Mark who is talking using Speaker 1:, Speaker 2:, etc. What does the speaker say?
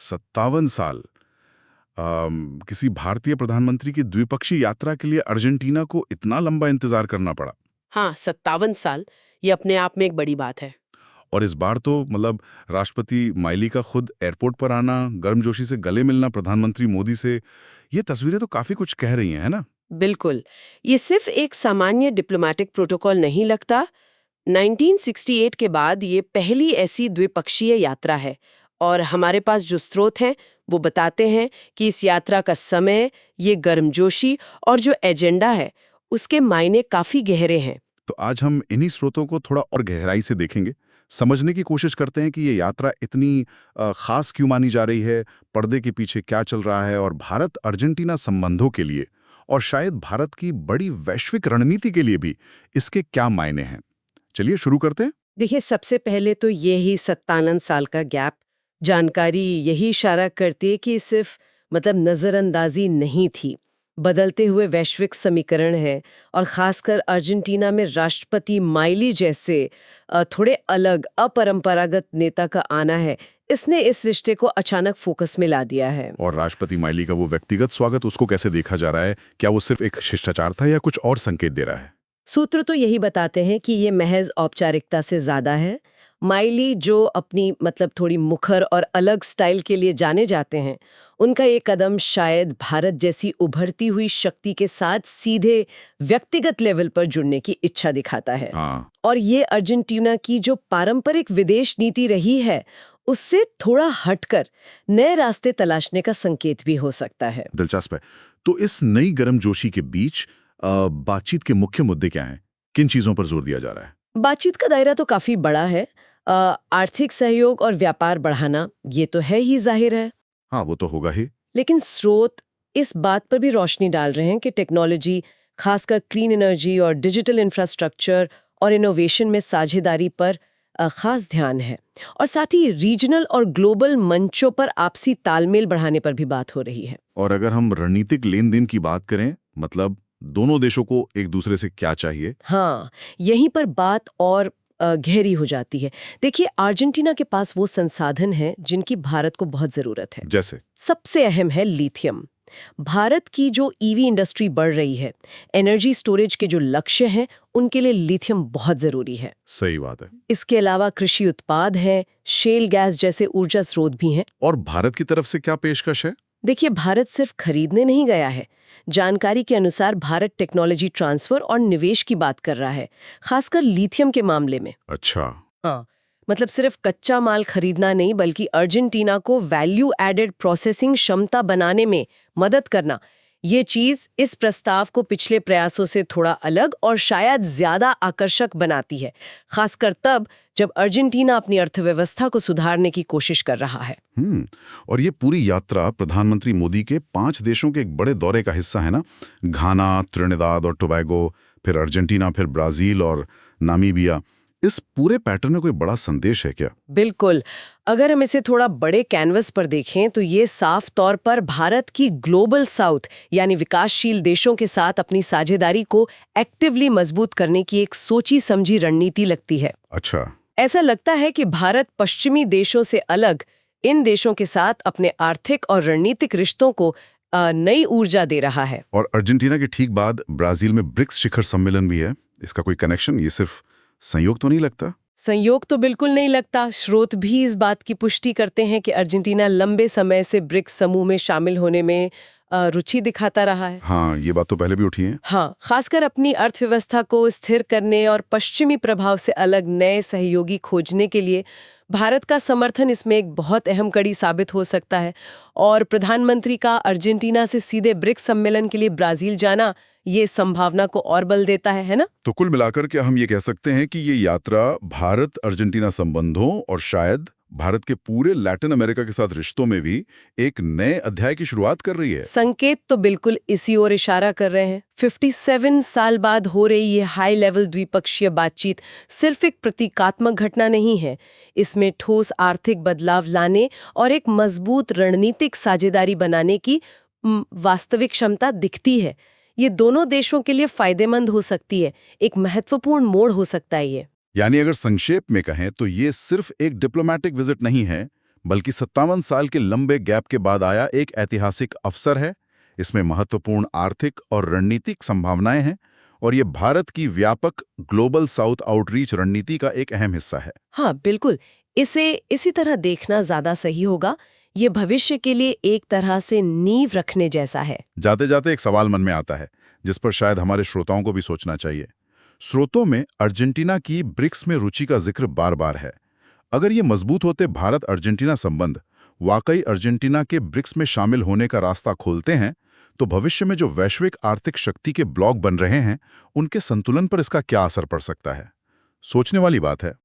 Speaker 1: 57 साल। किसी भारतीय प्रधानमंत्री की द्विपक्षीय यात्रा के लिए अर्जेंटीना को इतना लंबा इंतजार करना पड़ा।
Speaker 2: हाँ, 57 साल, ये अपने आप में एक बड़ी बात है।
Speaker 1: और इस बार तो मतलब राष्ट्रपति माइली का खुद एयरपोर्ट पर आना, गर्मजोशी से गले मिलना प्रधानमंत्री मोदी से, ये तस्वीरें तो काफी कुछ कह रही हैं, है ना?
Speaker 2: बिल्कुल, ये सिर्फ एक सामान्य डिप्लोमेटिक प्रोटोकॉल नहीं लगता। 1968 के बाद ये पहली ऐसी द्विपक्षीय यात्रा है और हमारे पास जो स्रोत हैं वो बताते हैं कि इस यात्रा का समय, ये गर्मजोशी और जो एजेंडा है उसके मायने काफी गहरे हैं।
Speaker 1: तो आज हम इन्हीं स्रोतों को थोड़ा और गहराई से देखेंगे, समझने की कोशिश करते हैं कि ये यात्रा इतनी खास क्यों मानी जा रही है, पर्दे के पीछे क्या चल रहा है और भारत अर्जेंटीना संबंधों के लिए और शायद भारत की बड़ी वैश्विक रणनीति के लिए भी इसके क्या मायने हैं। चलिए शुरू करते हैं।
Speaker 2: देखिए, सबसे पहले तो यही 57 साल का गैप, जानकारी यही इशारा करती है कि सिर्फ नज़रअंदाजी नहीं थी, बदलते हुए वैश्विक समीकरण है। और खासकर अर्जेंटीना में राष्ट्रपति माइली जैसे थोड़े अलग अपरंपरागत नेता का आना है, इसने इस रिश्ते को अचानक फोकस में ला दिया है।
Speaker 1: और राष्ट्रपति माइली का वो व्यक्तिगत स्वागत, उसको कैसे देखा जा रहा है? क्या वो सिर्फ एक शिष्टाचार था या कुछ और संकेत दे रहा है?
Speaker 2: सूत्र तो यही बताते हैं कि ये महज औपचारिकता से ज्यादा है। माइली जो अपनी थोड़ी मुखर और अलग स्टाइल के लिए जाने जाते हैं, उनका ये कदम शायद भारत जैसी उभरती हुई शक्ति के साथ सीधे व्यक्तिगत लेवल पर जुड़ने की इच्छा दिखाता है।
Speaker 1: हाँ।
Speaker 2: और ये अर्जेंटीना की जो पारंपरिक विदेश नीति रही है उससे थोड़ा हटकर नए रास्ते तलाशने का संकेत भी हो सकता है।
Speaker 1: दिलचस्प है। तो इस नई गर्मजोशी के बीच बातचीत के मुख्य मुद्दे क्या हैं? किन चीजों पर जोर दिया जा रहा है?
Speaker 2: बातचीत का दायरा तो काफी बड़ा है। आर्थिक सहयोग और व्यापार बढ़ाना, ये तो है ही, जाहिर है।
Speaker 1: हाँ, वो तो होगा ही।
Speaker 2: लेकिन स्रोत इस बात पर भी रोशनी डाल रहे हैं कि टेक्नोलॉजी, खासकर क्लीन एनर्जी और डिजिटल इंफ्रास्ट्रक्चर और इनोवेशन में साझेदारी पर खास ध्यान है। और साथ ही रीजनल और ग्लोबल मंचों पर आपसी तालमेल बढ़ाने पर भी बात हो रही है।
Speaker 1: और अगर हम रणनीतिक लेन देन की बात करें, मतलब दोनों देशों को एक दूसरे से क्या चाहिए?
Speaker 2: हाँ, यहीं पर बात और गहरी हो जाती है। देखिए, अर्जेंटीना के पास वो संसाधन हैं जिनकी भारत को बहुत जरूरत है।
Speaker 1: जैसे?
Speaker 2: सबसे अहम है लिथियम। भारत की जो ईवी इंडस्ट्री बढ़ रही है, एनर्जी स्टोरेज के जो लक्ष्य हैं, उनके लिए लिथियम बहुत जरूरी है।
Speaker 1: सही बात है।
Speaker 2: इसके अलावा कृषि उत्पाद हैं, शेल गैस जैसे ऊर्जा स्रोत भी हैं।
Speaker 1: और भारत की तरफ से क्या पेशकश है?
Speaker 2: देखिए, भारत सिर्फ खरीदने नहीं गया है। जानकारी के अनुसार भारत टेक्नोलॉजी ट्रांसफर और निवेश की बात कर रहा है, खासकर लिथियम के मामले में।
Speaker 1: अच्छा।
Speaker 2: हाँ, सिर्फ कच्चा माल खरीदना नहीं, बल्कि अर्जेंटीना को वैल्यू एडेड प्रोसेसिंग क्षमता बनाने में मदद करना, ये चीज इस प्रस्ताव को पिछले प्रयासों से थोड़ा अलग और शायद ज्यादा आकर्षक बनाती है, खासकर तब जब अर्जेंटीना अपनी अर्थव्यवस्था को सुधारने की कोशिश कर रहा है।
Speaker 1: और ये पूरी यात्रा प्रधानमंत्री मोदी के 5 देशों के एक बड़े दौरे का हिस्सा है ना? घाना, त्रिनिदाद और टोबैगो, फिर अर्जेंटीना, फिर ब्राजील और नामीबिया। इस पूरे पैटर्न में कोई बड़ा संदेश है क्या?
Speaker 2: बिल्कुल। अगर हम इसे थोड़ा बड़े कैनवस पर देखें तो ये साफ तौर पर भारत की ग्लोबल साउथ यानी विकासशील देशों के साथ अपनी साझेदारी को एक्टिवली मजबूत करने की एक सोची समझी रणनीति लगती है।
Speaker 1: अच्छा।
Speaker 2: ऐसा लगता है कि भारत पश्चिमी देशों से अलग इन देशों के साथ अपने आर्थिक और रणनीतिक रिश्तों को नई ऊर्जा दे रहा है।
Speaker 1: और अर्जेंटीना के ठीक बाद ब्राजील में ब्रिक्स शिखर सम्मेलन भी है। इसका कोई कनेक्शन? ये सिर्फ संयोग तो नहीं लगता?
Speaker 2: संयोग तो बिल्कुल नहीं लगता। स्रोत भी इस बात की पुष्टि करते हैं कि अर्जेंटीना लंबे समय से ब्रिक्स समूह में शामिल होने में रुचि दिखाता रहा है।
Speaker 1: हाँ, ये बात तो पहले भी उठी है।
Speaker 2: हाँ, खासकर अपनी अर्थव्यवस्था को स्थिर करने और पश्चिमी प्रभाव से अलग नए सहयोगी खोजने के लिए भारत का समर्थन इसमें एक बहुत अहम कड़ी साबित हो सकता है। और प्रधानमंत्री का अर्जेंटीना से सीधे ब्रिक्स सम्मेलन के लिए ब्राजील जाना ये संभावना को और बल देता है ना?
Speaker 1: तो कुल मिलाकर क्या हम ये कह सकते हैं कि ये यात्रा भारत अर्जेंटीना संबंधों और शायद भारत के पूरे लैटिन अमेरिका के साथ रिश्तों में भी एक नए अध्याय की शुरुआत कर रही है?
Speaker 2: संकेत तो बिल्कुल इसी ओर इशारा कर रहे हैं। 57 साल बाद हो रही ये हाई लेवल द्विपक्षीय बातचीत सिर्फ एक प्रतीकात्मक घटना नहीं है। इसमें ठोस आर्थिक बदलाव लाने और एक मजबूत रणनीतिक साझेदारी बनाने की वास्तविक क्षमता दिखती है। ये दोनों देशों के लिए फायदेमंद हो सकती है, एक महत्वपूर्ण मोड़ हो सकता है ये।
Speaker 1: यानी अगर संक्षेप में कहें तो ये सिर्फ एक डिप्लोमैटिक विजिट नहीं है, बल्कि 57 साल के लंबे गैप के बाद आया एक ऐतिहासिक अवसर है। इसमें महत्वपूर्ण आर्थिक और रणनीतिक संभावनाएं हैं और ये भारत की व्यापक ग्लोबल साउथ आउटरीच रणनीति का एक अहम हिस्सा है।
Speaker 2: हाँ, बिल्कुल। इसे इसी तरह देखना ज्यादा सही होगा। ये भविष्य के लिए एक तरह से नींव रखने जैसा है।
Speaker 1: जाते जाते एक सवाल मन में आता है जिस पर शायद हमारे श्रोताओं को भी सोचना चाहिए। स्रोतों में अर्जेंटीना की ब्रिक्स में रुचि का जिक्र बार बार है। अगर ये मजबूत होते भारत अर्जेंटीना संबंध वाकई अर्जेंटीना के ब्रिक्स में शामिल होने का रास्ता खोलते हैं, तो भविष्य में जो वैश्विक आर्थिक शक्ति के ब्लॉक बन रहे हैं, उनके संतुलन पर इसका क्या असर पड़ सकता है? सोचने वाली बात है।